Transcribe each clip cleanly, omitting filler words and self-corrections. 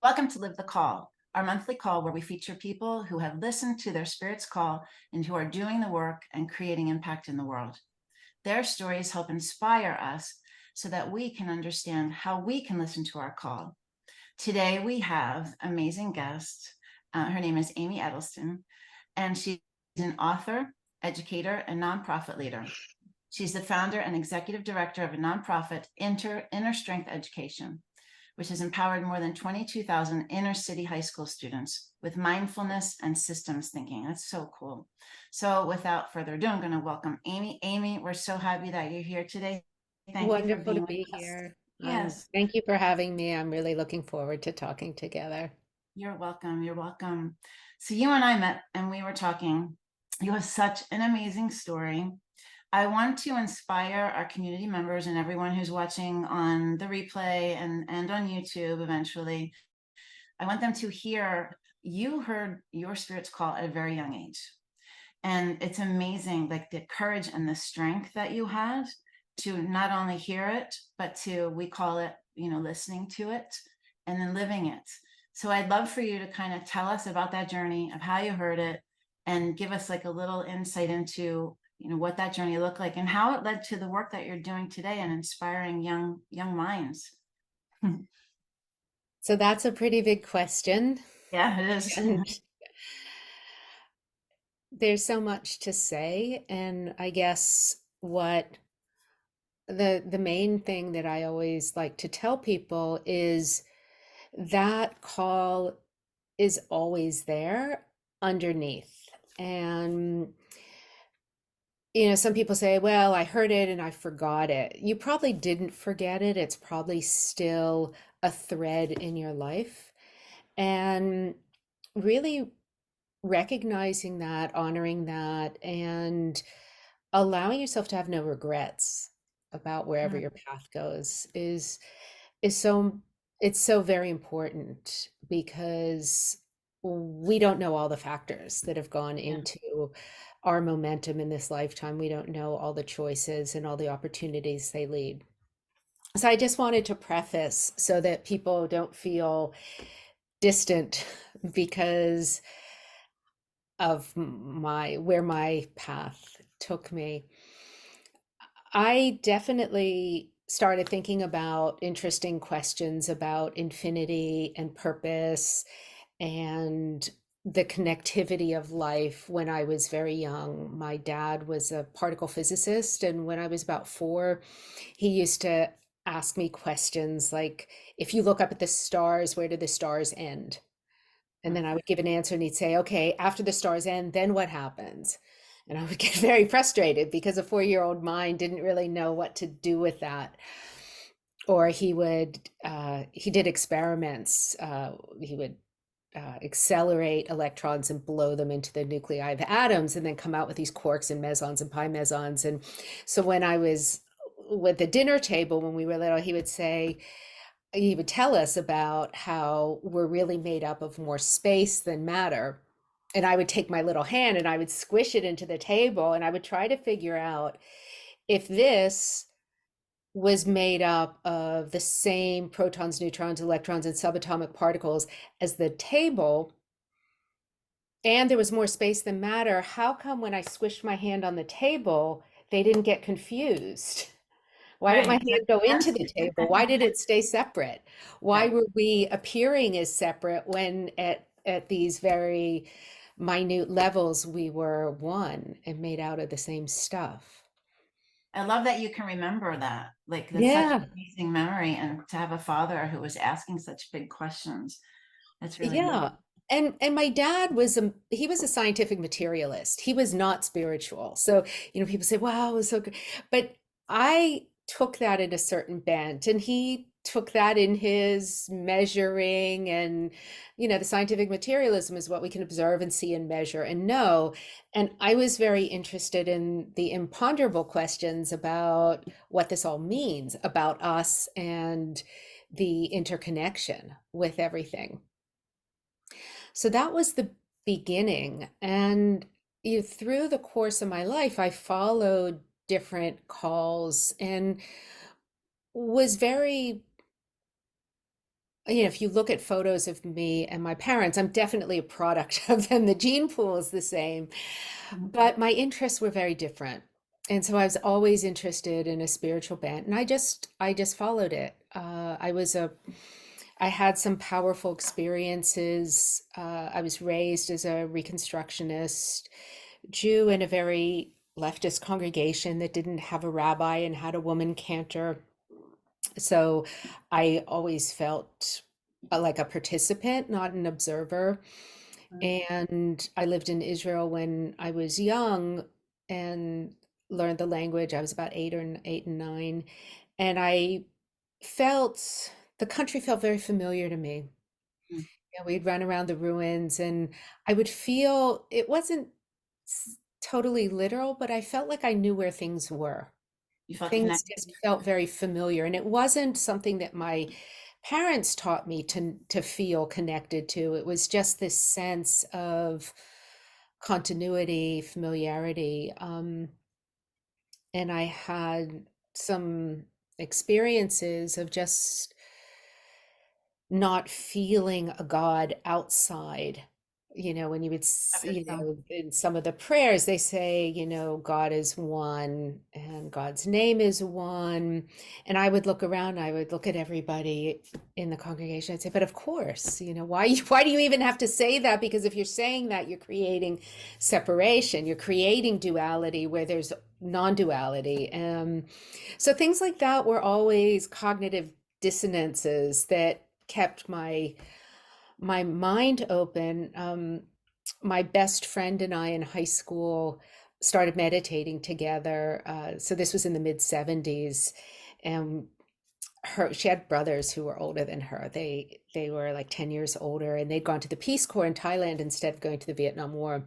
Welcome to Live the Call, our monthly call where we feature people who have listened to their spirit's call and who are doing the work and creating impact in the world. Their stories help inspire us so that we can understand how we can listen to our call. Today we have amazing guest. Her name is Amy Edelstein, and she's an author, educator, and nonprofit leader. She's the founder and executive director of a nonprofit, Inner Strength Education, which has empowered more than 22,000 inner city high school students with mindfulness and systems thinking. That's so cool. So without further ado, I'm going to welcome Amy. Amy, we're so happy that you're here today. Thank you for Wonderful to being with be us. here. Yes, Thank you for having me. I'm really looking forward to talking together. you're welcome. You're welcome. So you and I met and we were talking. You have such an amazing story. I want to inspire our community members and everyone who's watching on the replay and on YouTube eventually. I want them to hear you heard your spirit's call at a very young age. And it's amazing, like the courage and the strength that you had to not only hear it, but to, we call it, listening to it and then living it. So I'd love for you to kind of tell us about that journey of how you heard it and give us like a little insight into what that journey looked like and how it led to the work that you're doing today and inspiring young minds. So that's a pretty big question. Yeah, it is. And there's so much to say. And I guess what the main thing that I always like to tell people is that call is always there underneath. And some people say, well, I heard it and I forgot it. You probably didn't forget it. It's probably still a thread in your life. And really recognizing that, honoring that, and allowing yourself to have no regrets about wherever Mm, your path goes is so it's so very important because we don't know all the factors that have gone yeah. into our momentum in this lifetime. We don't know all the choices and all the opportunities they lead. So I just wanted to preface so that people don't feel distant because of my where my path took me. I definitely started thinking about interesting questions about infinity and purpose and the connectivity of life when I was very young. My dad was a particle physicist, and when I was about 4, he used to ask me questions like, if you look up at the stars, where do the stars end? And then I would give an answer and he'd say, okay, after the stars end, then what happens? And I would get very frustrated because a 4-year-old mind didn't really know what to do with that. Or he did experiments. He would accelerate electrons and blow them into the nuclei of atoms and then come out with these quarks and mesons and pi mesons. And so when I was with the dinner table when we were little, he would tell us about how we're really made up of more space than matter. And I would take my little hand and I would squish it into the table and I would try to figure out if this was made up of the same protons, neutrons, electrons, and subatomic particles as the table, and there was more space than matter, how come when I squished my hand on the table, they didn't get confused? Why did my Right. hand go into the table? Why did it stay separate? Why Right. were we appearing as separate when at these very minute levels we were one and made out of the same stuff? I love that you can remember that. Like that's such Yeah, an amazing memory, and to have a father who was asking such big questions. That's really neat. yeah. And my dad was he was a scientific materialist. He was not spiritual. So, people say, wow, it was so good. But I took that in a certain bent, and he took that in his measuring. And, the scientific materialism is what we can observe and see and measure and know. And I was very interested in the imponderable questions about what this all means about us and the interconnection with everything. So that was the beginning. And through the course of my life, I followed different calls and was very if you look at photos of me and my parents, I'm definitely a product of them. The gene pool is the same, Mhm. but my interests were very different. And so I was always interested in a spiritual bent, and I just followed it. I had some powerful experiences. I was raised as a Reconstructionist Jew in a very leftist congregation that didn't have a rabbi and had a woman cantor. So I always felt like a participant, not an observer. And I lived in Israel when I was young and learned the language. I was about 8 and 9, and I felt the country felt very familiar to me. Mhm. Yeah, we'd run around the ruins, and I would feel it wasn't totally literal, but I felt like I knew where things were. You felt Things connected. just felt very familiar, and it wasn't something that my parents taught me to feel connected to. It was just this sense of continuity, familiarity. And I had some experiences of just not feeling a God outside. When you would, Of yourself. in some of the prayers, they say, God is one and God's name is one. And I would look around, I would look at everybody in the congregation. I'd say, but of course, why do you even have to say that? Because if you're saying that, you're creating separation, you're creating duality where there's non-duality. So things like that were always cognitive dissonances that kept my mind open. My best friend and I in high school started meditating together. So this was in the mid 70s, and she had brothers who were older than her. They were like 10 years older, and they'd gone to the Peace Corps in Thailand instead of going to the Vietnam War.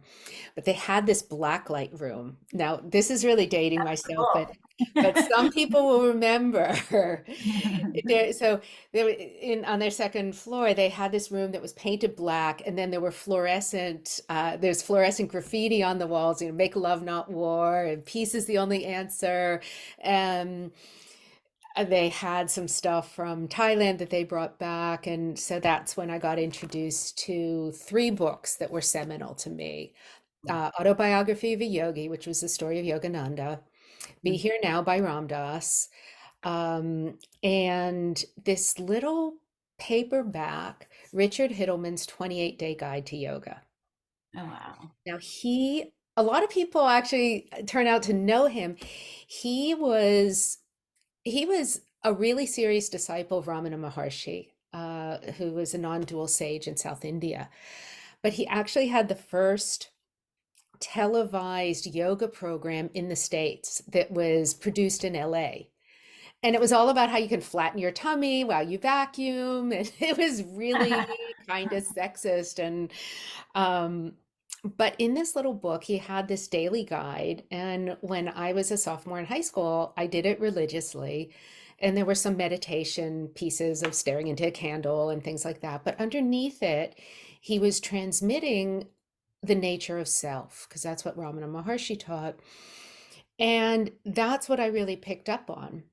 But they had this black light room. Now, this is really dating myself, but Cool. some people will remember. So they were on their second floor. They had this room that was painted black, and then there were fluorescent. There's fluorescent graffiti on the walls. Make love, not war, and peace is the only answer. Um, they had some stuff from Thailand that they brought back. And so that's when I got introduced to three books that were seminal to me. Autobiography of a Yogi, which was the story of Yogananda, Be Here Now by Ram Dass, and this little paperback, Richard Hittleman's 28-Day Guide to Yoga. Oh, wow. Now, a lot of people actually turn out to know him. He was he was a really serious disciple of Ramana Maharshi, who was a non-dual sage in South India. But he actually had the first televised yoga program in the States that was produced in LA. And it was all about how you can flatten your tummy while you vacuum. And it was really kind of sexist. Um, but in this little book, he had this daily guide. And when I was a sophomore in high school, I did it religiously. And there were some meditation pieces of staring into a candle and things like that. But underneath it, he was transmitting the nature of self, because that's what Ramana Maharshi taught. And that's what I really picked up on.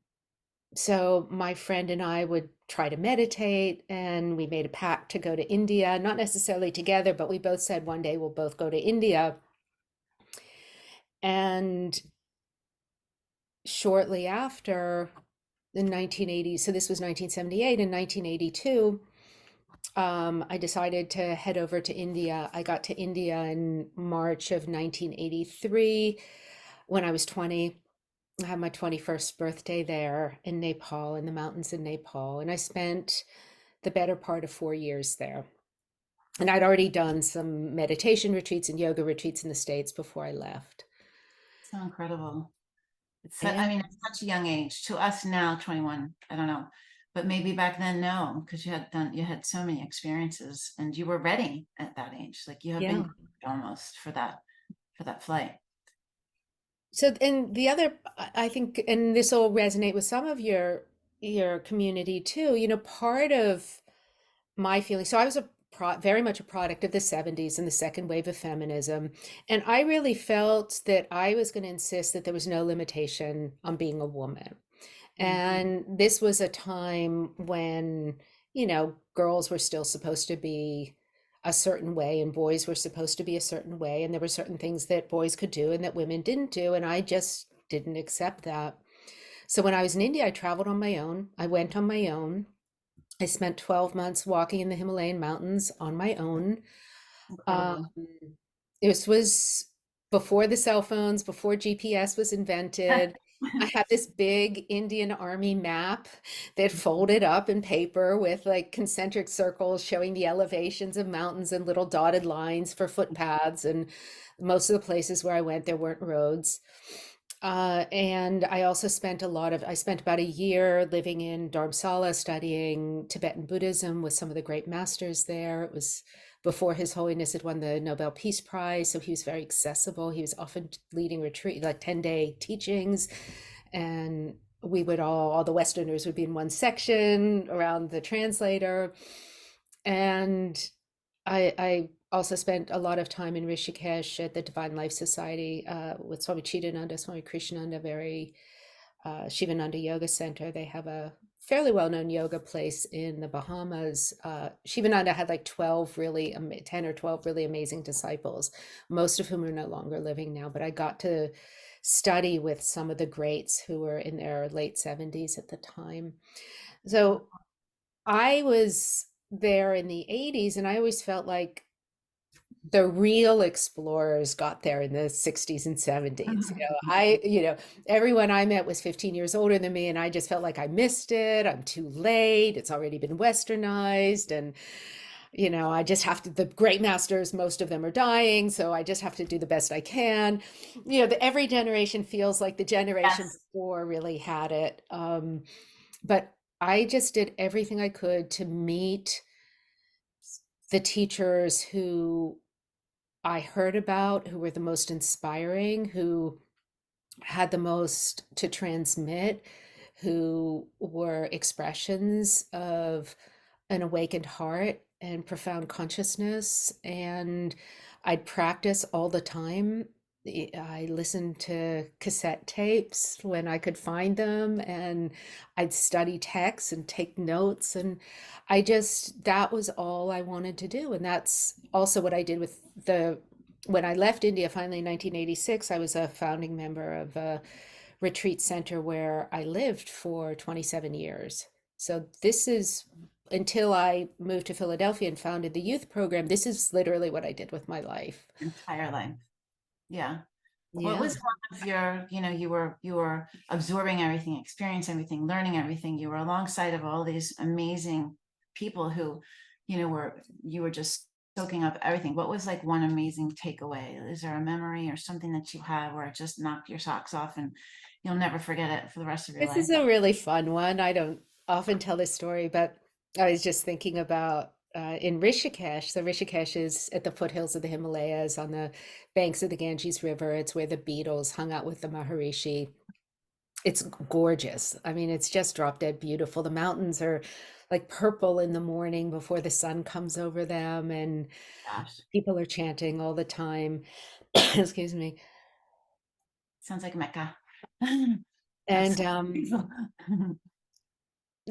So my friend and I would try to meditate, and we made a pact to go to India, not necessarily together, but we both said one day we'll both go to India. And shortly after, in 1980, so this was 1978, in 1982, I decided to head over to India. I got to India in March of 1983 when I was 20. I had my 21st birthday there in Nepal, in the mountains in Nepal, and I spent the better part of 4 years there. And I'd already done some meditation retreats and yoga retreats in the States before I left. So incredible. I Yeah, mean, it's such a young age. To us now, 21, I don't know. But maybe back then, no, because you had so many experiences and you were ready at that age. Like you have been yeah. almost for that flight. So, and the other, I think, and this will resonate with some of your community too. Part of my feeling. So I was very much a product of the 70s and the second wave of feminism. And I really felt that I was going to insist that there was no limitation on being a woman. Mm. And this was a time when girls were still supposed to be a certain way and boys were supposed to be a certain way. And there were certain things that boys could do and that women didn't do. And I just didn't accept that. So when I was in India, I traveled on my own. I went on my own. I spent 12 months walking in the Himalayan mountains on my own. Um, Incredible. this was before the cell phones, before GPS was invented. I had this big Indian Army map that folded up in paper with like concentric circles showing the elevations of mountains and little dotted lines for footpaths. And most of the places where I went, there weren't roads. And I also I spent about a year living in Dharamsala studying Tibetan Buddhism with some of the great masters there. It was before His Holiness had won the Nobel Peace Prize, so he was very accessible. He was often leading retreat, like 10-day teachings, and we would all the Westerners would be in one section around the translator. And I also spent a lot of time in Rishikesh at the Divine Life Society with Swami Chidananda, Swami Krishnananda, very Shivananda Yoga Center. They have a fairly well-known yoga place in the Bahamas. Shivananda had like 10 or 12 really amazing disciples, most of whom are no longer living now. But I got to study with some of the greats who were in their late 70s at the time. So I was there in the 80s, and I always felt like the real explorers got there in the 60s and 70s. Everyone I met was 15 years older than me, and I just felt like I missed it. I'm too late. It's already been westernized. And, I just have to, the great masters, most of them are dying. So I just have to do the best I can. Every generation feels like the generation Yes. before really had it. But I just did everything I could to meet the teachers who I heard about, who were the most inspiring, who had the most to transmit, who were expressions of an awakened heart and profound consciousness. And I'd practice all the time. I listened to cassette tapes when I could find them, and I'd study texts and take notes. And that was all I wanted to do. And that's also what I did when I left India finally in 1986. I was a founding member of a retreat center where I lived for 27 years. So this is until I moved to Philadelphia and founded the youth program. This is literally what I did with my life. Entire life. Yeah. What Yeah. was one of your, you were absorbing everything, experiencing everything, learning everything. You were alongside of all these amazing people who, you were just soaking up everything. What was like one amazing takeaway? Is there a memory or something that you have where it just knocked your socks off and you'll never forget it for the rest of your This life? is a really fun one. I don't often tell this story, but I was just thinking about in Rishikesh. So Rishikesh is at the foothills of the Himalayas on the banks of the Ganges River. It's where the Beatles hung out with the Maharishi. It's gorgeous. I mean, it's just drop dead beautiful. The mountains are like purple in the morning before the sun comes over them, and Gosh, people are chanting all the time. Excuse me. sounds like Mecca. And Absolutely.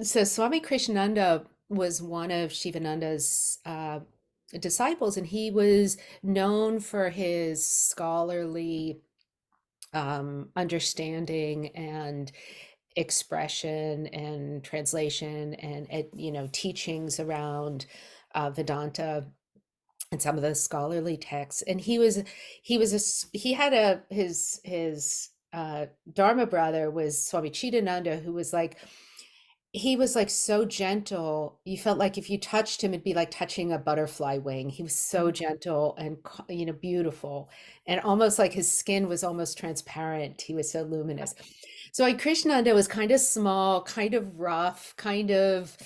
so Swami Krishnananda was one of Shivananda's disciples, and he was known for his scholarly understanding and expression and translation and teachings around Vedanta and some of the scholarly texts. And he had his Dharma brother was Swami Chidananda, who was like, he was like so gentle. You felt like if you touched him, it'd be like touching a butterfly wing. He was so gentle and, beautiful, and almost like his skin was almost transparent. He was so luminous. So like Krishnanda was kind of small, kind of rough, kind of,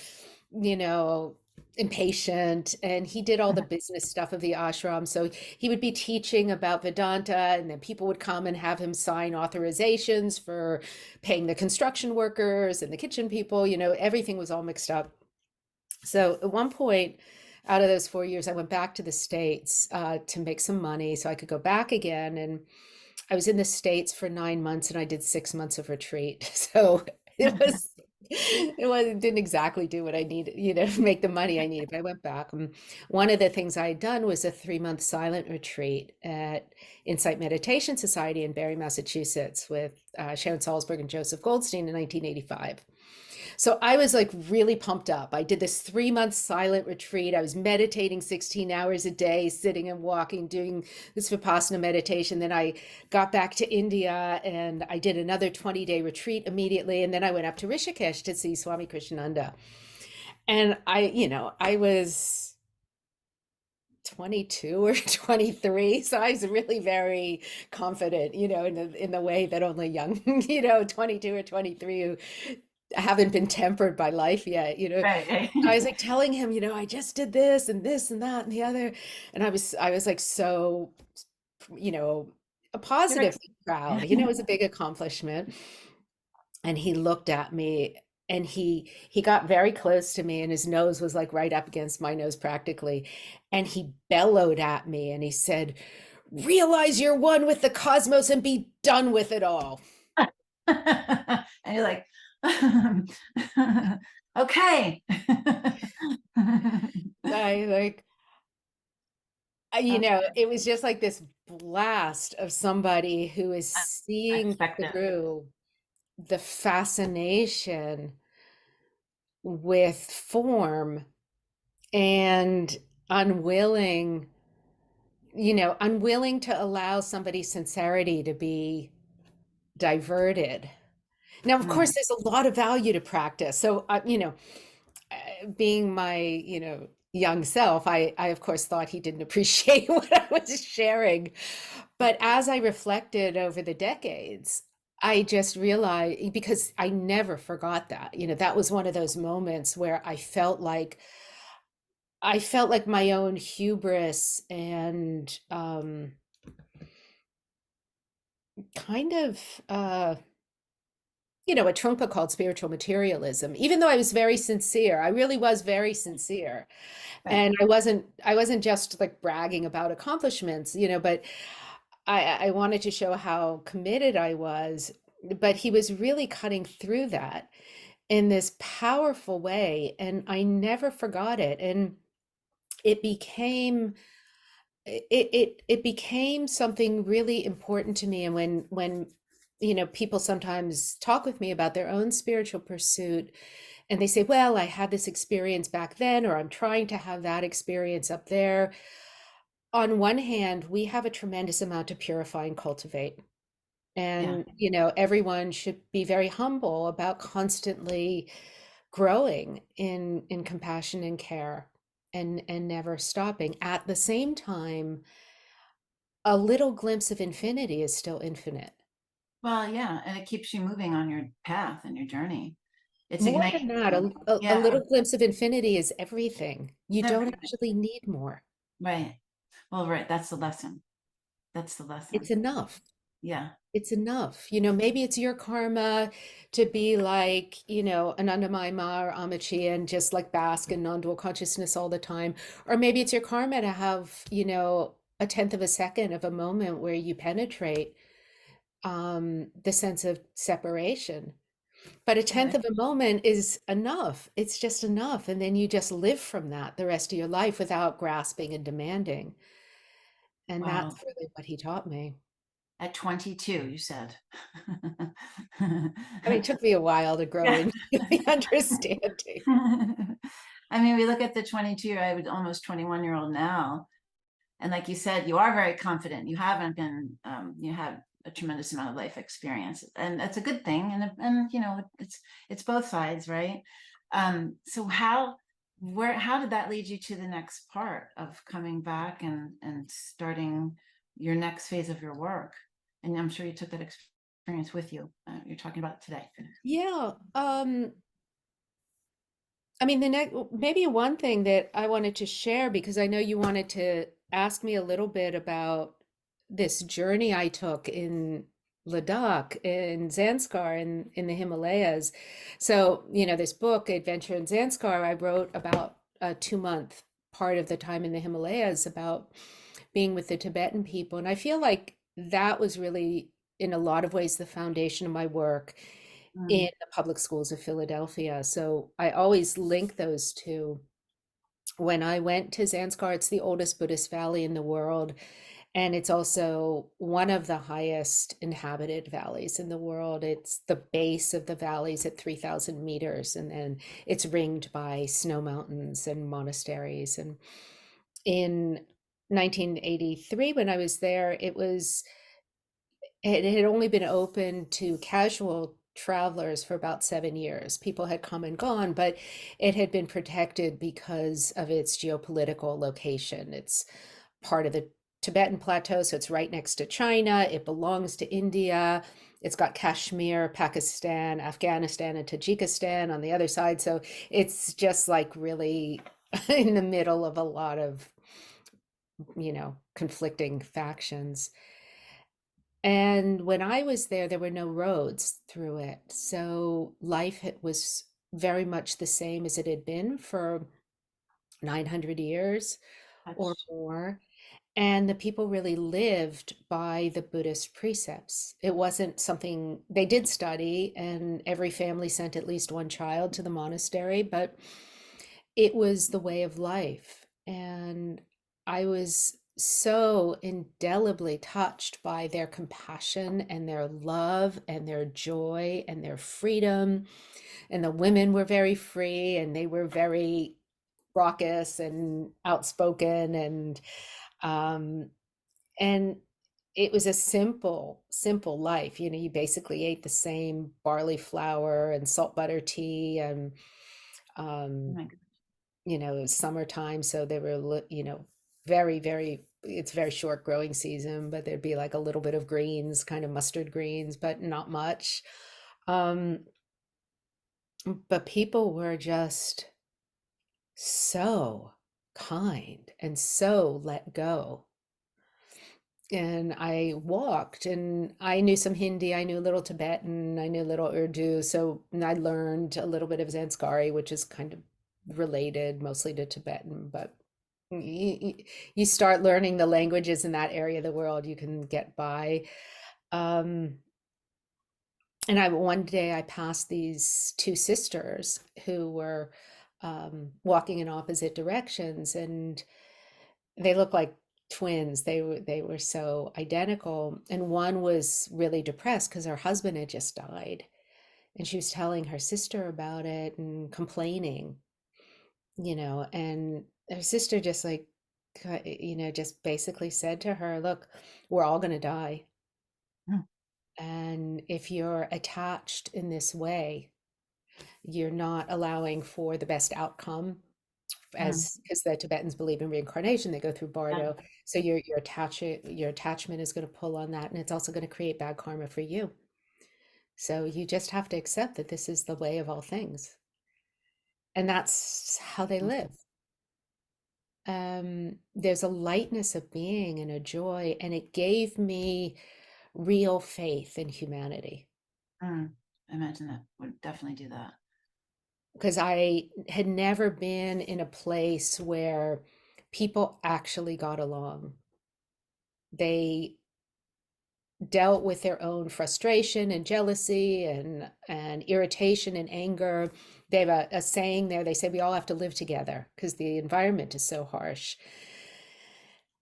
you know, impatient, and he did all the business stuff of the ashram. So he would be teaching about Vedanta, and then people would come and have him sign authorizations for paying the construction workers and the kitchen people. Everything was all mixed up. So at one point, out of those 4 years, I went back to the States to make some money so I could go back again. And I was in the States for 9 months, and I did 6 months of retreat. So it was It didn't exactly do what I needed, make the money I needed. But I went back. One of the things I had done was a 3-month silent retreat at Insight Meditation Society in Barre, Massachusetts, with Sharon Salzberg and Joseph Goldstein in 1985. So I was like really pumped up. I did this 3-month silent retreat. I was meditating 16 hours a day, sitting and walking, doing this Vipassana meditation. Then I got back to India and I did another 20-day retreat immediately. And then I went up to Rishikesh to see Swami Krishnananda. And I was 22 or 23, so I was really very confident, in the way that only young, 22 or 23 who haven't been tempered by life yet, Right, right. I was like telling him, I just did this and this and that and the other. And I was like so, a You're like, positive proud, it was a big accomplishment. And he looked at me and he got very close to me and his nose was like right up against my nose practically. And he bellowed at me and he said, realize you're one with the cosmos and be done with it all. and you're like, okay. I like, That's it was just like this blast of somebody who is seeing unexpected. through the fascination with form and unwilling, unwilling to allow somebody's sincerity to be diverted. Now, of Mm, course, there's a lot of value to practice. So, being my, young self, I of course thought he didn't appreciate what I was sharing. But as I reflected over the decades, I just realized, because I never forgot that, that was one of those moments where I felt like my own hubris and kind of a trunca called spiritual materialism. Even though I was very sincere, I really was very sincere. right. And I wasn't just like bragging about accomplishments, but I wanted to show how committed I was. But he was really cutting through that in this powerful way, and I never forgot it. And it became it became something really important to me. And when people sometimes talk with me about their own spiritual pursuit and they say, well, I had this experience back then, or I'm trying to have that experience up there. On one hand, we have a tremendous amount to purify and cultivate. Yeah. And, everyone should be very humble about constantly growing in compassion and care and never stopping. At the same time, a little glimpse of infinity is still infinite. Well, yeah, and it keeps you moving on your path and your journey. It's More igniting than that, you. a Yeah, little glimpse of infinity is everything. You don't everything. actually need more. Right. Well, right. That's the lesson. That's the lesson. It's enough. Yeah. It's enough. Maybe it's your karma to be like, Anandamayi or Amachi and just like bask in non-dual consciousness all the time. Or maybe it's your karma to have, a tenth of a second of a moment where you penetrate the sense of separation. But a tenth Right. of a moment is enough. It's just enough. And then you just live from that the rest of your life without grasping and demanding. And Wow. that's really what he taught me. At 22, you said. I mean, it took me a while to grow Yeah. into the understanding. I mean, we look at the 22, I would almost 21-year-old now. And like you said, you are very confident. You haven't been, you have a tremendous amount of life experience, and that's a good thing. And it's both sides, right? So how did that lead you to the next part of coming back and starting your next phase of your work? And I'm sure you took that experience with you. You're talking about it today. Yeah. I mean, maybe one thing that I wanted to share, because I know you wanted to ask me a little bit about this journey I took in Ladakh, in Zanskar, in the Himalayas. So, this book, Adventure in Zanskar, I wrote about a 2-month part of the time in the Himalayas about being with the Tibetan people. And I feel like that was really, in a lot of ways, the foundation of my work Mm. in the public schools of Philadelphia. So I always link those two. When I went to Zanskar, it's the oldest Buddhist valley in the world, and it's also one of the highest inhabited valleys in the world. It's the base of the valleys at 3,000 meters, and then it's ringed by snow mountains and monasteries. And in 1983, when I was there, it had only been open to casual travelers for about 7 years. People had come and gone, but it had been protected because of its geopolitical location. It's part of the Tibetan Plateau, so it's right next to China. It belongs to India. It's got Kashmir, Pakistan, Afghanistan, and Tajikistan on the other side. So it's just like really in the middle of a lot of, conflicting factions. And when I was there, there were no roads through it. So was very much the same as it had been for 900 years or That's more. And the people really lived by the Buddhist precepts. It wasn't something they did study, and every family sent at least one child to the monastery, but it was the way of life. And I was so indelibly touched by their compassion and their love and their joy and their freedom. And the women were very free and they were very raucous and outspoken, um and it was a simple life. You basically ate the same barley flour and salt butter tea, and oh um my God. it was summertime, so they were very, very, it's very short growing season, but there'd be like a little bit of greens, kind of mustard greens, but not much. um but people were just so kind and so let go. And I walked and I knew some Hindi, I knew a little Tibetan, I knew a little Urdu. So and I learned a little bit of Zanskari, which is kind of related mostly to Tibetan. But you, you start learning the languages in that area of the world, you can get by. Um, and one day I passed these two sisters who were walking in opposite directions, and they look like twins. They were so identical. And one was really depressed because her husband had just died. And she was telling her sister about it and complaining, and her sister just like, just basically said to her, look, we're all going to die. Mm, And if you're attached in this way, you're not allowing for the best outcome, mm, as because the Tibetans believe in reincarnation, they go through yeah, bardo. So your attachment is going to pull on that, and it's also going to create bad karma for you. So you just have to accept that this is the way of all things, and that's how they mm, live. There's a lightness of being and a joy, and it gave me real faith in humanity mm. I imagine that would definitely do that. because I had never been in a place where people actually got along. They dealt with their own frustration and jealousy and irritation and anger. They have a saying there. They say we all have to live together because the environment is so harsh,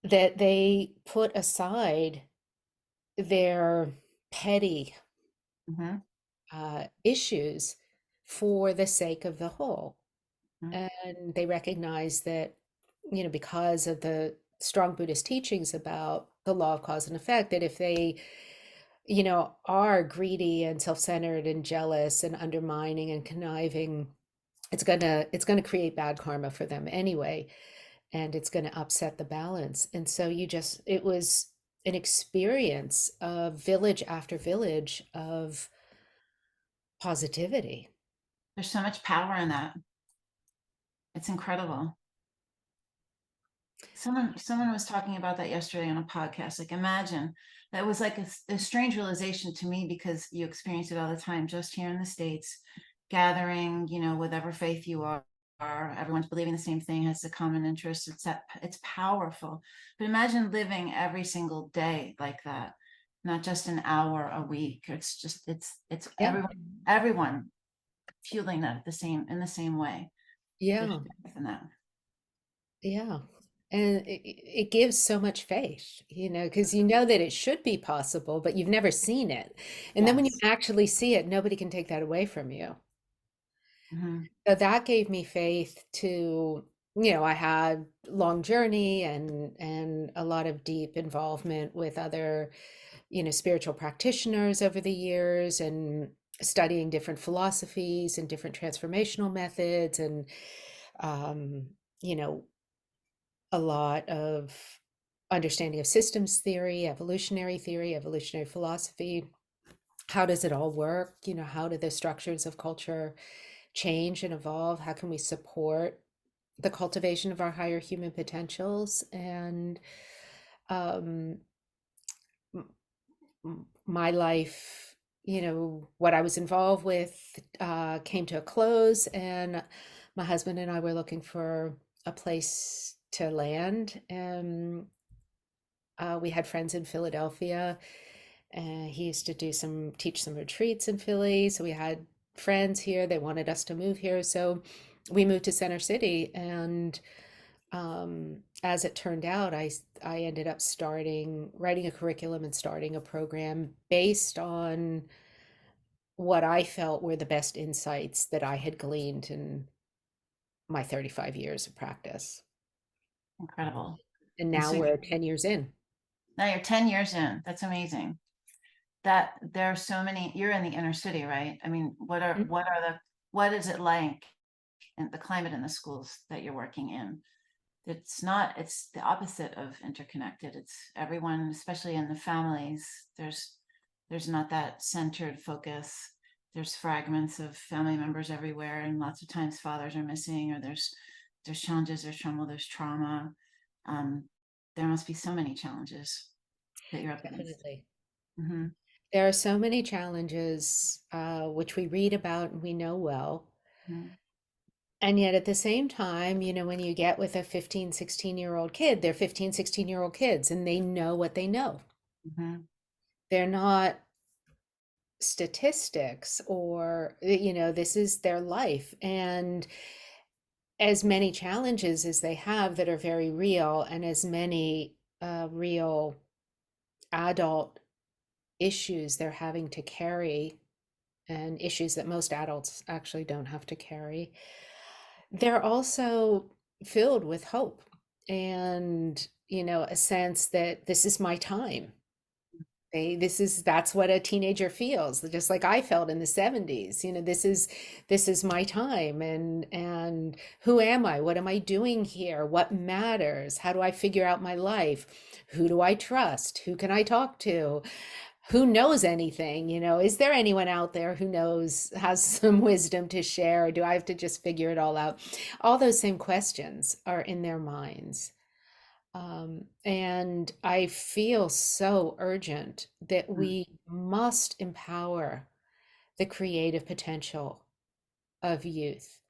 that they put aside their petty Hmm. issues for the sake of the whole. Hmm. And they recognize that, because of the strong Buddhist teachings about the law of cause and effect, that if they are greedy and self-centered and jealous and undermining and conniving, it's gonna create bad karma for them anyway, and it's gonna upset the balance. And so it was an experience of village after village of positivity. There's so much power in that. It's incredible. Someone was talking about that yesterday on a podcast. Like, imagine that was like a strange realization to me because you experience it all the time, just here in the States, gathering, whatever faith you are, everyone's believing the same thing, has a common interest. It's powerful. But imagine living every single day like that. not just an hour a week. It's just it's Yeah, everyone feeling that in the same way. There's yeah, strength in that. yeah. And it gives so much faith, because you know that it should be possible, but you've never seen it. And then when you Yes. actually see it, nobody can take that away from you. Hmm. So that gave me faith to, I had long journey and a lot of deep involvement with other, spiritual practitioners over the years, and studying different philosophies and different transformational methods, and um, you know, a lot of understanding of systems theory, evolutionary philosophy. How does it all work? How do the structures of culture change and evolve? How can we support the cultivation of our higher human potentials? And um, my life, what I was involved with, came to a close, and my husband and I were looking for a place to land. And we had friends in Philadelphia, and he used to teach some retreats in Philly. So we had friends here. They wanted us to move here. So we moved to Center City. And as it turned out, I ended up writing a curriculum and starting a program based on what I felt were the best insights that I had gleaned in my 35 years of practice. Incredible. And And now so we're 10 years in. now you're 10 years in. That's amazing. That there are so many, you're in the inner city, right? I mean, what is it like in the climate in the schools that you're working in? It's the opposite of interconnected. It's everyone, especially in the families, there's not that centered focus. There's fragments of family members everywhere, and lots of times fathers are missing, or there's challenges, there's trauma. Um, there must be so many challenges that you're up against. Definitely. Hmm. There are so many challenges, which we read about and we know well. Hmm. And yet at the same time, when you get with a 15, 16-year-old kid, they're 15, 16-year-old kids, and they know what they know. Hmm. They're not statistics, or, this is their life. And as many challenges as they have that are very real, and as many real adult issues they're having to carry, and issues that most adults actually don't have to carry, they're also filled with hope, and a sense that this is my time. That's what a teenager feels, just like I felt in the 70s. This is my time, and who am I? What am I doing here? What matters? How do I figure out my life? Who do I trust? Who can I talk to? Who knows anything? Is there anyone out there who has some wisdom to share, or do I have to just figure it all out? All those same questions are in their minds. And I feel so urgent that we must empower the creative potential of youth.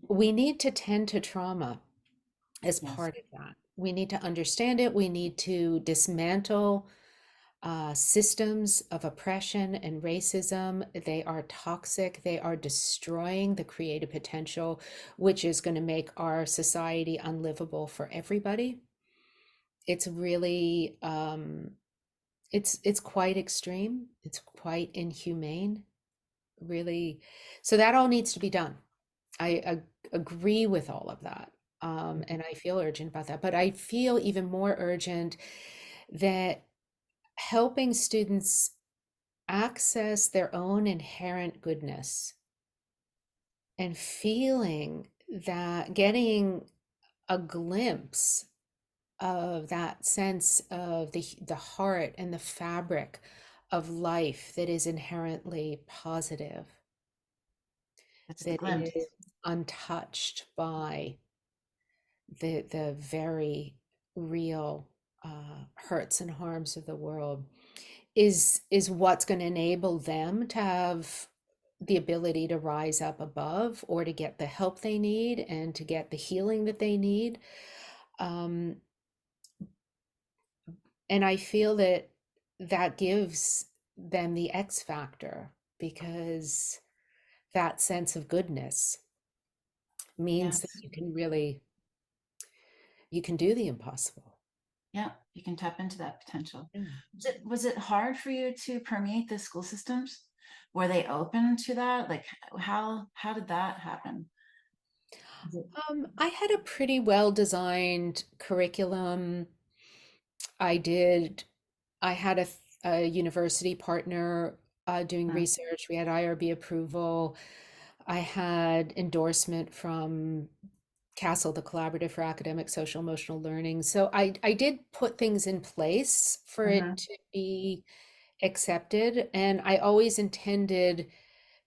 We need to tend to trauma as Yes. part of that. We need to understand it. We need to dismantle systems of oppression and racism. They are toxic. They are destroying the creative potential, which is going to make our society unlivable for everybody. It's really, it's quite extreme. It's quite inhumane, really. So that all needs to be done. I agree with all of that. And I feel urgent about that. But I feel even more urgent that helping students access their own inherent goodness, and feeling that, getting a glimpse of that sense of the heart and the fabric of life that is inherently positive, That's the that glimpse. is untouched by the very real hurts and harms of the world, is what's going to enable them to have the ability to rise up above, or to get the help they need, and to get the healing that they need. Um, and I feel that that gives them the X factor, because that sense of goodness means that Yes. you can really, you can do the impossible. Yeah, you can tap into that potential. Yeah. Was it hard for you to permeate the school systems? Were they open to that? Like how did that happen? Is it- I had a pretty well designed curriculum. I did, I had a university partner doing uh, research. We had IRB approval. I had endorsement from CASEL, the Collaborative for Academic Social Emotional Learning. So I did put things in place for it mhm. to be accepted. And I always intended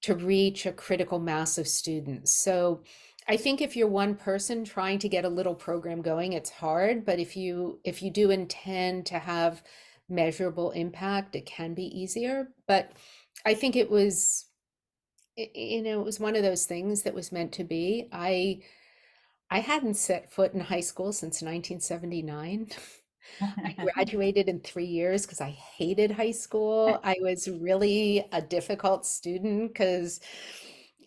to reach a critical mass of students. So I think if you're one person trying to get a little program going, it's hard, but if you do intend to have measurable impact, it can be easier. But I think it was, it was one of those things that was meant to be. I hadn't set foot in high school since 1979. I graduated in 3 years because I hated high school. I was really a difficult student because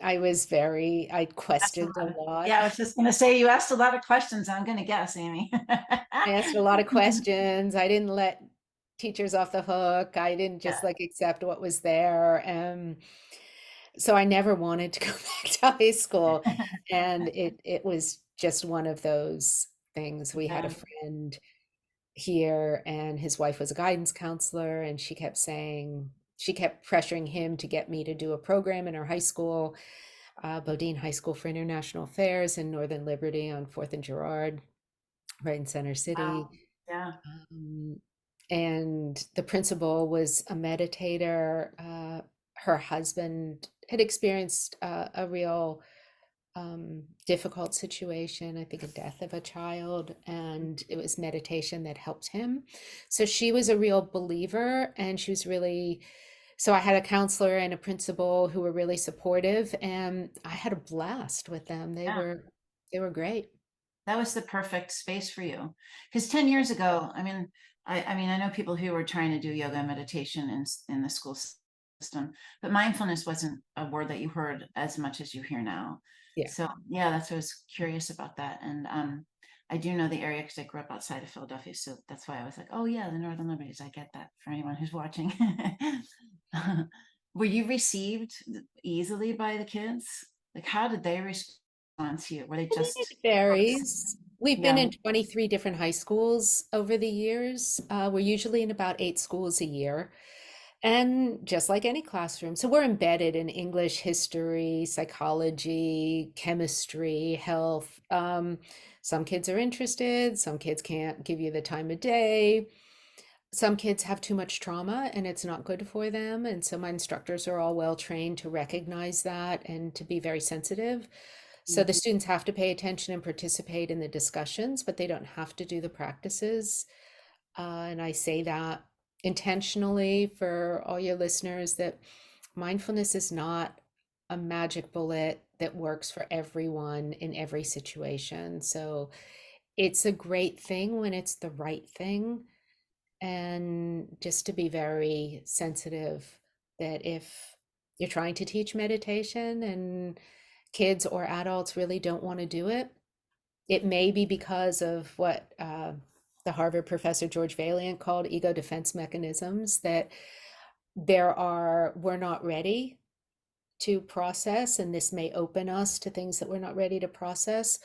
I Asked a questioned a lot of- lot. yeah, I was just gonna say you asked a lot of questions. I'm gonna guess, Amy. I asked a lot of questions. I didn't let teachers off the hook. I didn't just Yeah, like accept what was there. So I never wanted to go back to high school. And it was just one of those things. We had a yeah. friend here, and his wife was a guidance counselor, and she kept pressuring him to get me to do a program in our high school, Bodine High School for International Affairs in Northern Liberty on 4th and Girard, right in Center City. Wow. Yeah. Um, and the principal was a meditator. Her husband had experienced a real difficult situation, I think a death of a child, and it was meditation that helped him. So she was a real believer, and she was really, so I had a counselor and a principal who were really supportive, and I had a blast with them. Yeah. They were great. That was the perfect space for you. Because 10 years ago, I know people who were trying to do yoga and meditation in the school system, but mindfulness wasn't a word that you heard as much as you hear now. Yeah. So yeah, that's what I was curious about that. And I do know the area because I grew up outside of Philadelphia. So that's why I was like, oh yeah, the Northern Liberties. I get that for anyone who's watching. Were you received easily by the kids? Like, how did they respond to you? Were they I mean, just it varies. We've been yeah, in 23 different high schools over the years. We're usually in about 8 schools a year. And just like any classroom, so we're embedded in English, history, psychology, chemistry, health. Some kids are interested, some kids can't give you the time of day. Some kids have too much trauma and it's not good for them. And so my instructors are all well trained to recognize that and to be very sensitive. So the mhm, students have to pay attention and participate in the discussions, but they don't have to do the practices. And I say that intentionally for all your listeners, that mindfulness is not a magic bullet that works for everyone in every situation. So it's a great thing when it's the right thing. And just to be very sensitive that if you're trying to teach meditation and kids or adults really don't want to do it, it may be because of what the Harvard professor George Valiant called ego defense mechanisms, that we're not ready to process, and this may open us to things that we're not ready to process,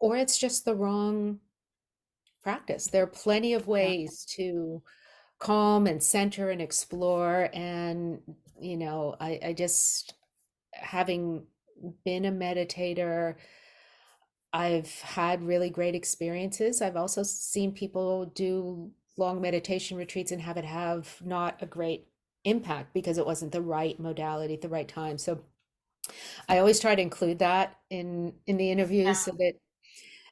or it's just the wrong practice. There are plenty of yeah, ways to calm and center and explore. And, I just, having been a meditator, I've had really great experiences. I've also seen people do long meditation retreats and have it have not a great impact because it wasn't the right modality at the right time. So I always try to include that in the interviews so that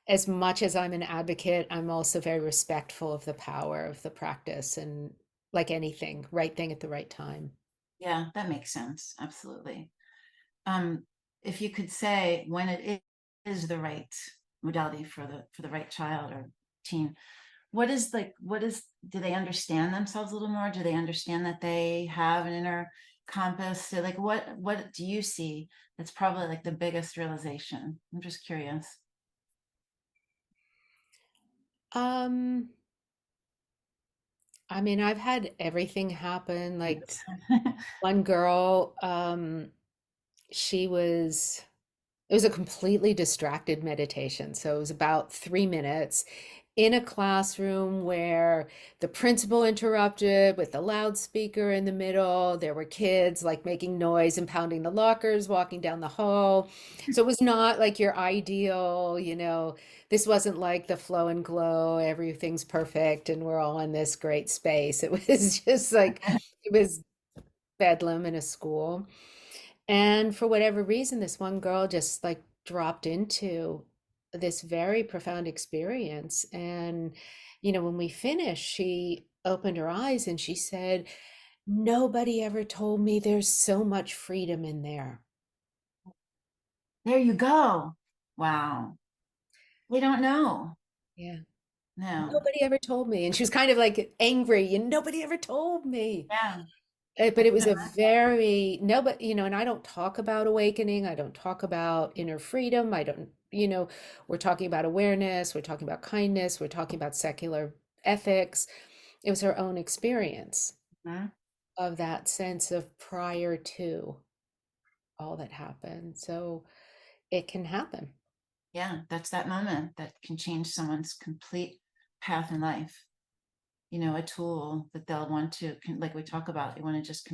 as much as I'm an advocate, I'm also very respectful of the power of the practice, and like anything, right thing at the right time. yeah, that makes sense. Absolutely. Um, if you could say when it is the right modality for the right child or teen, what is like, do they understand themselves a little more? Do they understand that they have an inner compass? So like, what do you see that's probably like the biggest realization? I'm just curious. Um, I mean, I've had everything happen. Like Yes. one girl, she was it was a completely distracted meditation. So it was about 3 minutes in a classroom where the principal interrupted with the loudspeaker in the middle. There were kids like making noise and pounding the lockers, walking down the hall. So it was not like your ideal, this wasn't like the flow and glow, everything's perfect and we're all in this great space. It was just like, it was bedlam in a school. And for whatever reason, this one girl just like dropped into this very profound experience. And, when we finished, she opened her eyes and she said, "Nobody ever told me there's so much freedom in there." There you go. Wow. They don't know. Yeah. No. Nobody ever told me. And she was kind of like angry, and nobody ever told me. Yeah. I But it can was a very no, but and I don't talk about awakening. I don't talk about inner freedom. I don't, we're talking about awareness. We're talking about kindness. We're talking about secular ethics. It was her own experience imagine. of that sense of prior to all that happened. So it can happen. Yeah, that's that moment that can change someone's complete path in life. A tool that they'll want to, like we talk about, they want to just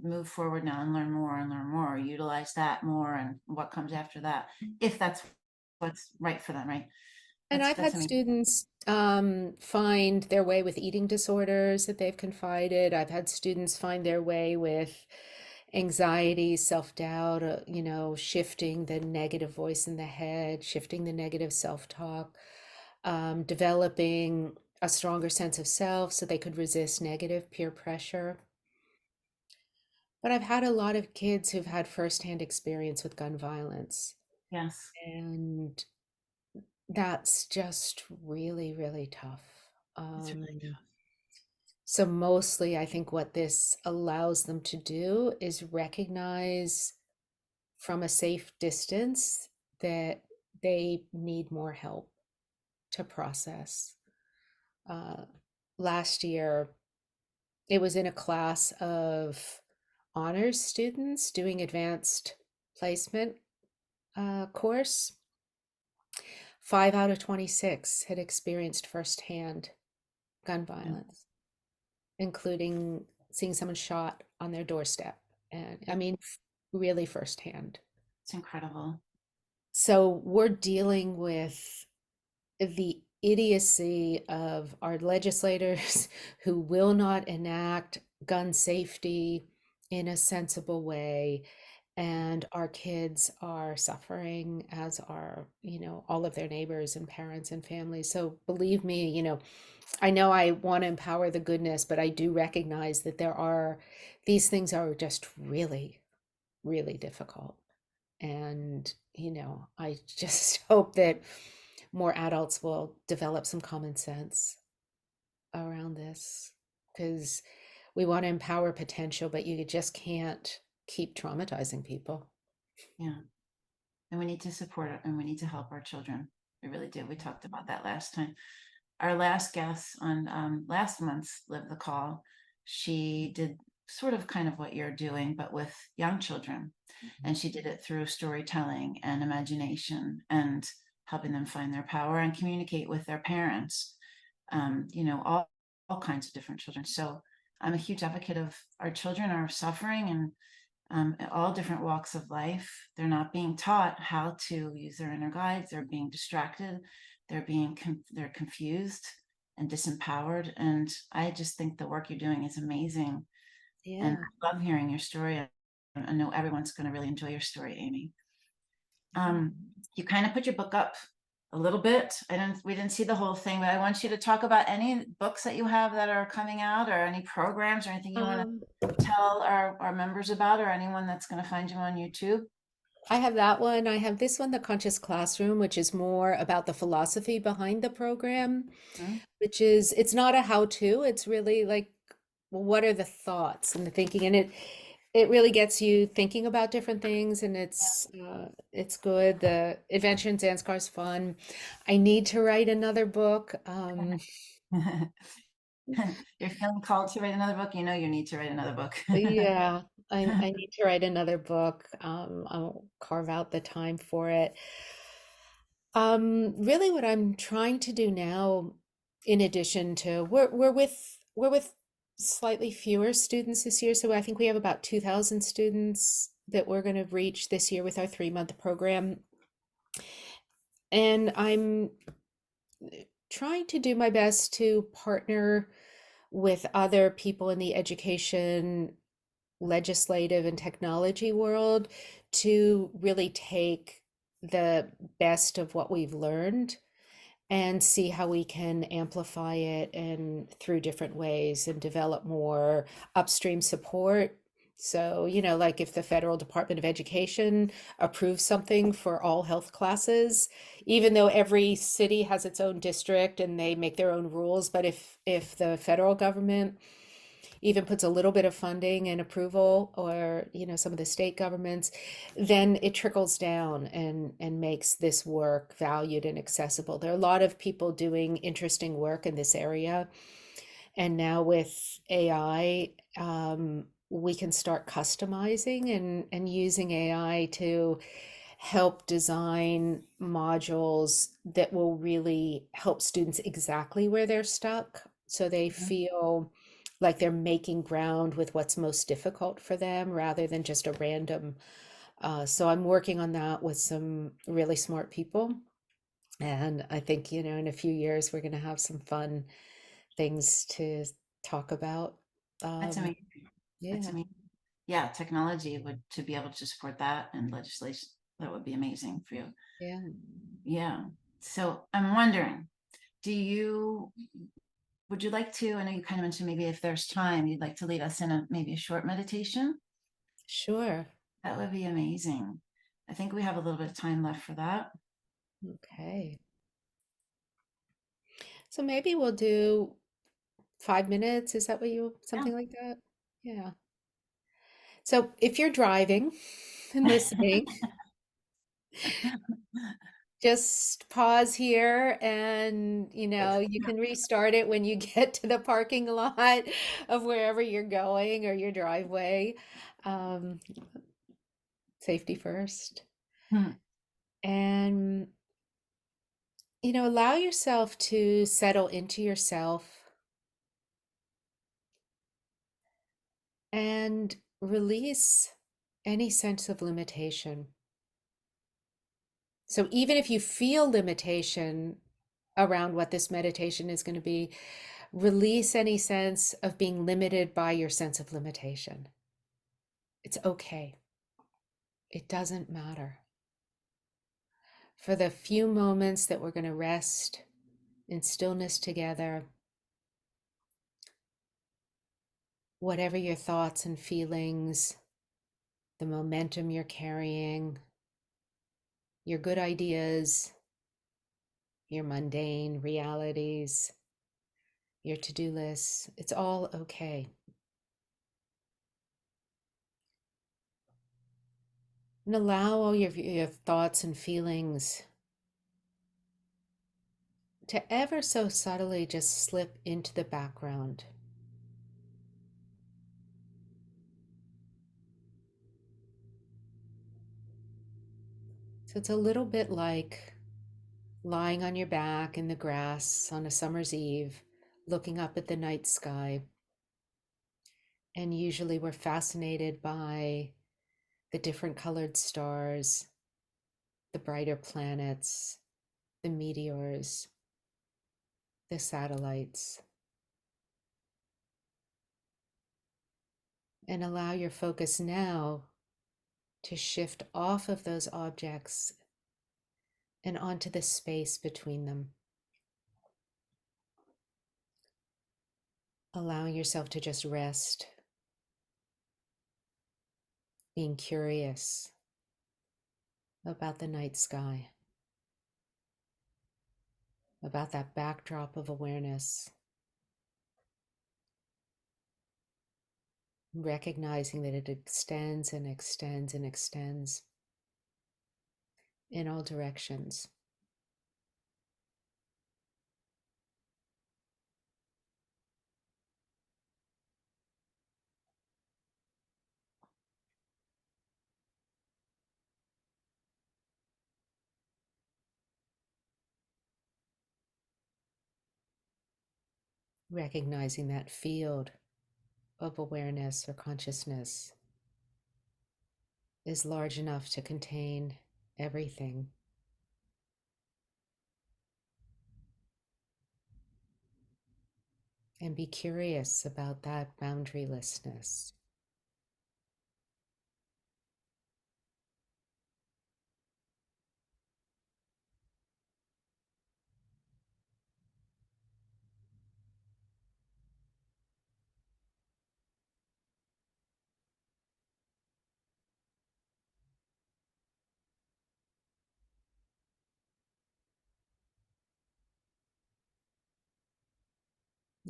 move forward now and learn more, utilize that more, and what comes after that, if that's what's right for them, right? And I've That's had amazing. students find their way with eating disorders that they've confided. I've had students find their way with anxiety, self-doubt, shifting the negative voice in the head, shifting the negative self-talk, developing a stronger sense of self so they could resist negative peer pressure. But I've had a lot of kids who've had firsthand experience with gun violence, Yes, and that's just really, really tough. it's really Um, so mostly, I think what this allows them to do is recognize from a safe distance that they need more help to process. Uh, Last year, it was in a class of honors students doing advanced placement course. 5 out of 26 had experienced firsthand gun tough. violence, including seeing someone shot on their doorstep. And I Yeah, mean, really firsthand. it's incredible. So we're dealing with the idiocy of our legislators who will not enact gun safety in a sensible way. And our kids are suffering, as are, all of their neighbors and parents and families. So believe me, I know I want to empower the goodness, but I do recognize that these things are just really, really difficult. And, I just hope that more adults will develop some common sense around this, because we want to empower potential, but you just can't keep traumatizing people. Yeah, and we need to support it, and we need to help our children. We really do. We talked about that last time. Our last guest on last month's Live the Call, she did sort of kind of what you're doing, but with young children. And she did it through storytelling and imagination and helping them find their power and communicate with their parents, all kinds of different children. So I'm a huge advocate of our children are suffering and all different walks of life. They're not being taught how to use their inner guides. They're being distracted. They're confused and disempowered. And I just think the work you're doing is amazing. And Yeah. I love hearing your story. I know everyone's going to really enjoy your story, Amy. Yeah. Um, you kind of put your book up a little bit. We didn't see the whole thing, but I want you to talk about any books that you have that are coming out, or any programs or anything you want to Um, tell our members about, or anyone that's going to find you on YouTube. I have that one. I have this one, The Conscious Classroom, which is more about the philosophy behind the program, Hmm? which is, it's not a how-to, it's really like, well, what are the thoughts and the thinking? And it really gets you thinking about different things, and it's good. The Adventure in Zanzibar is fun. I need to write another book. You're feeling called to write another book. You know you need to write another book. Yeah, I need to write another book. I'll carve out the time for it. Really what I'm trying to do now, in addition to we're with slightly fewer students this year, so I think we have about 2,000 students that we're going to reach this year with our 3-month program. And I'm trying to do my best to partner with other people in the education, legislative, and technology world to really take the best of what we've learned and see how we can amplify it and through different ways and develop more upstream support. So, like if the Federal Department of Education approves something for all health classes, even though every city has its own district and they make their own rules, but if the federal government even puts a little bit of funding and approval, or some of the state governments, then it trickles down and makes this work valued and accessible. There are a lot of people doing interesting work in this area, and now with AI, we can start customizing and using AI to help design modules that will really help students exactly where they're stuck, so they feel like they're making ground with what's most difficult for them rather than just a random. So I'm working on that with some really smart people. And I think, in a few years, we're going to have some fun things to talk about. That's Um, amazing. That's yeah, amazing. Yeah, technology would to be able to support that and legislation, that would be amazing for you. yeah, Yeah. So I'm wondering, do you would you like to, I know you kind of mentioned maybe if there's time, you'd like to lead us in maybe a short meditation? sure. That would be amazing. I think we have a little bit of time left for that. Okay. So maybe we'll do 5 minutes. Is that what Yeah. something like that? Yeah. So if you're driving and listening, just pause here and you can restart it when you get to the parking lot of wherever you're going or your driveway. Um, Safety first. Hmm. And allow yourself to settle into yourself and release any sense of limitation. So even if you feel limitation around what this meditation is going to be, release any sense of being limited by your sense of limitation. It's okay. It doesn't matter. For the few moments that we're going to rest in stillness together, whatever your thoughts and feelings, the momentum you're carrying, your good ideas, your mundane realities, your to-do lists, it's all okay. And allow all your thoughts and feelings to ever so subtly just slip into the background. So it's a little bit like lying on your back in the grass on a summer's eve, looking up at the night sky. And usually we're fascinated by the different colored stars, the brighter planets, the meteors, the satellites. And allow your focus now to shift off of those objects and onto the space between them. Allowing yourself to just rest, being curious, about the night sky, about that backdrop of awareness, recognizing that it extends and extends and extends in all directions. Recognizing that field of awareness or consciousness is large enough to contain everything. And be curious about that boundarylessness.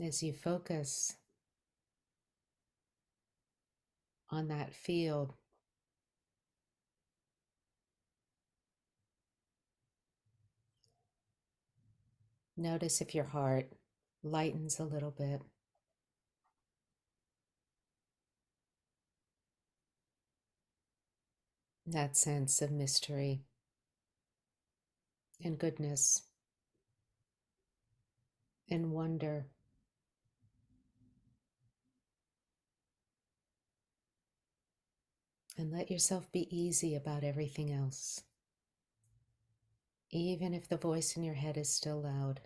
As you focus on that field, notice if your heart lightens a little bit. That sense of mystery and goodness and wonder. And let yourself be easy about everything else. Even if the voice in your head is still loud,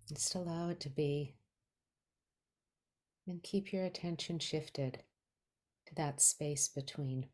just allow it to be. And keep your attention shifted to that space between.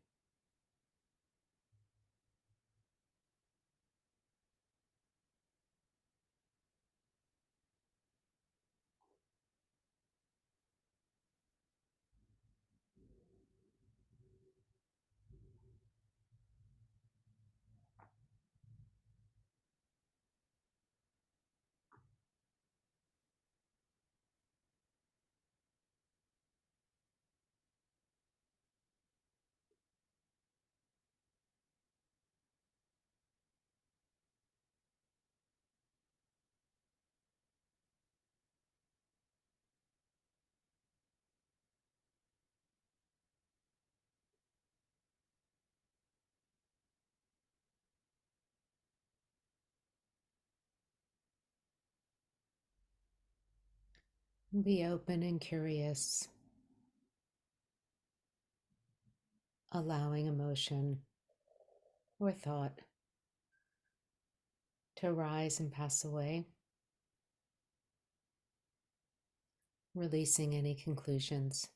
Be open and curious, allowing emotion or thought to arise and pass away, releasing any conclusions.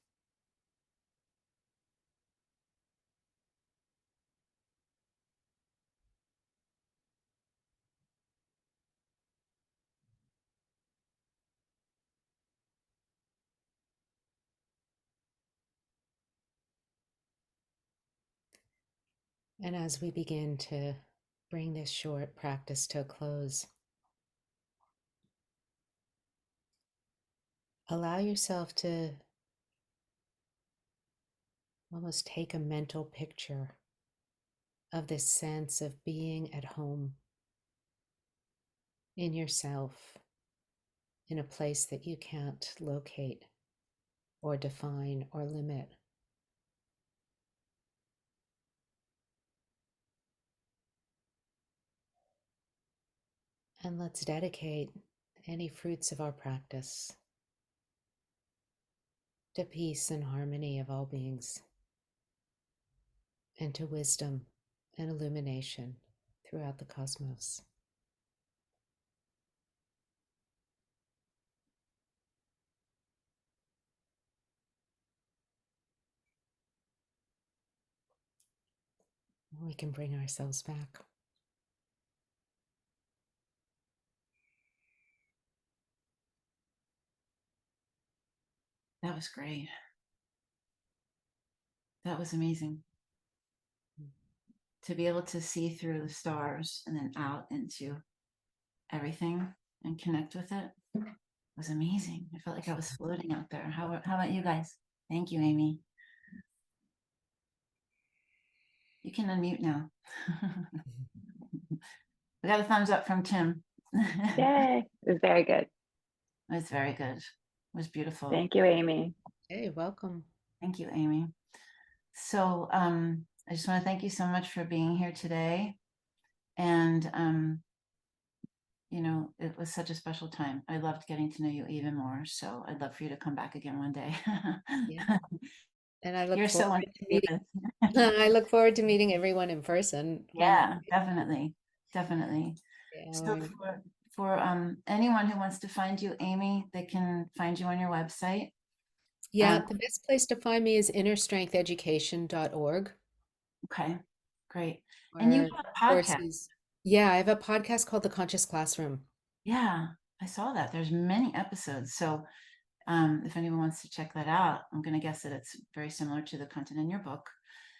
And as we begin to bring this short practice to a close, allow yourself to almost take a mental picture of this sense of being at home in yourself, in a place that you can't locate or define or limit. And let's dedicate any fruits of our practice to peace and harmony of all beings, and to wisdom and illumination throughout the cosmos. We can bring ourselves back. That was great. That was amazing. to be able to see through the stars and then out into everything and connect with it was amazing. I felt like I was floating out there. How about you guys? Thank you, Amy. You can unmute now. We got a thumbs up from Tim. Yay. It was very good. It was very good. It was beautiful. Thank you, Amy. Hey, welcome. Thank you, Amy. So I just want to thank you so much for being here today. And you know, it was such a special time. I loved getting to know you even more. So I'd love for you to come back again one day. Yeah. And I look You're so forward to meeting. wonderful. I look forward to meeting everyone in person. Yeah, definitely. Yeah, So for anyone who wants to find you, Amy, they can find you on your website. yeah, the best place to find me is innerstrengtheducation.org. Okay, great. And you Or have a podcast. courses. Yeah, I have a podcast called The Conscious Classroom. Yeah, I saw that. There's many episodes. So if anyone wants to check that out, I'm going to guess that it's very similar to the content in your book.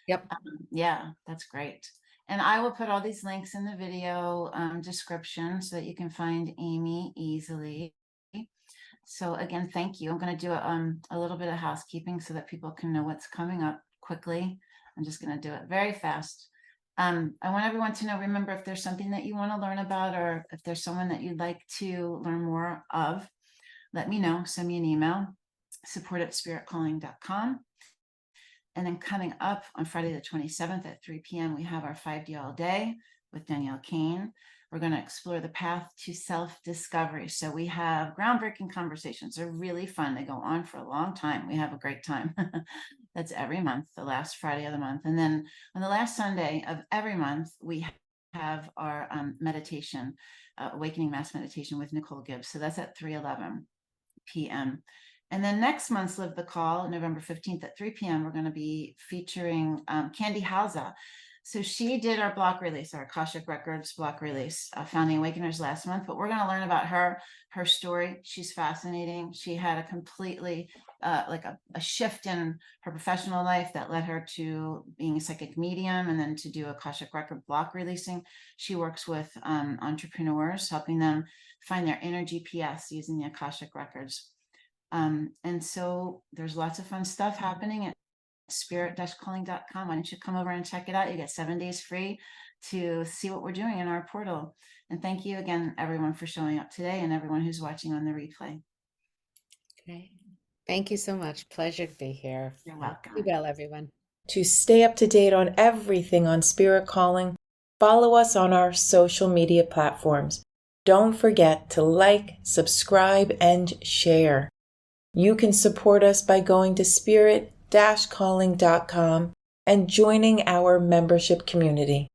Yep. Yeah, that's great. And I will put all these links in the video description so that you can find Amy easily. So again, thank you. I'm going to do a little bit of housekeeping so that people can know what's coming up quickly. I'm just going to do it very fast. I want everyone to know, remember, if there's something that you want to learn about, or if there's someone that you'd like to learn more of, let me know. Send me an email, support@spiritcalling.com. And then coming up on Friday the 27th at 3 p.m., we have our 5D all day with Danielle Kane. We're going to explore the path to self-discovery. So we have groundbreaking conversations. They're really fun. They go on for a long time. We have a great time. That's every month, the last Friday of the month. And then on the last Sunday of every month, we have our meditation, Awakening Mass Meditation with Nicole Gibbs. So that's at 3:11 p.m. And then next month's Live the Call, November 15th at 3 p.m., we're going to be featuring Candy Hausa. So she did our block release, our Akashic Records block release, Founding Awakeners last month, but we're going to learn about her story. She's fascinating. She had a completely like a shift in her professional life that led her to being a psychic medium and then to do Akashic Record block releasing. She works with entrepreneurs, helping them find their inner GPS using the Akashic Records. And so there's lots of fun stuff happening at spirit-calling.com. Why don't you come over and check it out? You get 7 days free to see what we're doing in our portal. And thank you again, everyone, for showing up today, and everyone who's watching on the replay. Okay. Thank you so much. Pleasure to be here. You're welcome. Be well, everyone. To stay up to date on everything on Spirit Calling, follow us on our social media platforms. Don't forget to like, subscribe, and share. You can support us by going to spirit-calling.com and joining our membership community.